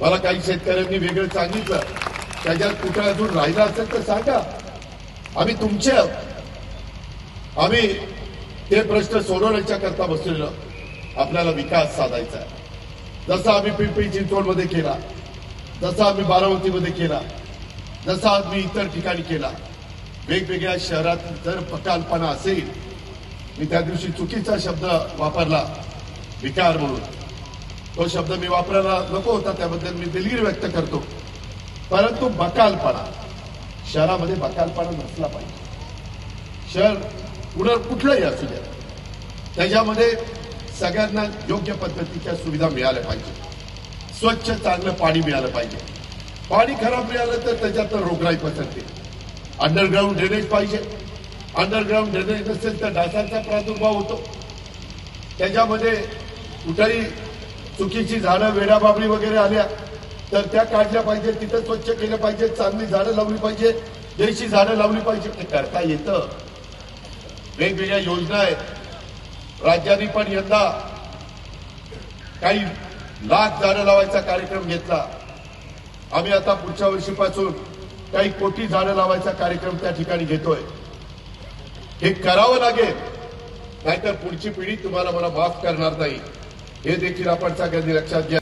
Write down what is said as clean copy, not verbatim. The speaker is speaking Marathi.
मला काही शेतकऱ्यांनी वेगळं सांगितलं, त्याच्यात कुठं अजून राहिला असेल तर सांगा, आम्ही तुमचे आहोत. आम्ही ते प्रश्न सोडवण्याच्या करता बसलेलो. आपल्याला विकास साधायचा आहे, जसा आम्ही पिंपरी चिंचवडमध्ये केला, जसा आम्ही बारामतीमध्ये केला, जसा आम्ही इतर ठिकाणी केला. वेगवेगळ्या शहरात जर बकालपणा असेल, मी त्या दिवशी चुकीचा शब्द वापरला विकार म्हणून, तो शब्द मी वापरायला नको होता, त्याबद्दल मी दिलगिरी व्यक्त करतो. परंतु बकालपणा, शहरामध्ये बकालपणा नसला पाहिजे. शहर कुठलंही असू द्या, त्याच्यामध्ये सगळ्यांना योग्य पद्धतीच्या सुविधा मिळाल्या पाहिजे. स्वच्छ चांगलं पाणी मिळालं पाहिजे. पाणी खराब मिळालं तर त्याच्यात रोगराई पसरते. अंडरग्राऊंड ड्रेनेज पाहिजे. अंडरग्राऊंड ड्रेनेज नसेल तर डासांचा प्रादुर्भाव होतो. त्याच्यामध्ये कुठेही चुकीची झाडं, वेडाबाबळी वगैरे आल्या तर त्या काढल्या पाहिजे, तिथं स्वच्छ केलं पाहिजे, चांगली झाडं लावली पाहिजे, देशी झाडं लावली पाहिजे. ते करता येतं. वेगवेगळ्या योजना आहेत. राज्यांनी पण यंदा काही लाख झाडं लावायचा कार्यक्रम घेतला. आम्ही आता पुढच्या वर्षीपासून काही कोटी झाडं लावायचा कार्यक्रम त्या ठिकाणी घेतोय. हे करावं लागेल, नाहीतर पुढची पिढी तुम्हाला मला माफ करणार नाही. हे देखील आपण सगळ्यांनी लक्षात घ्या.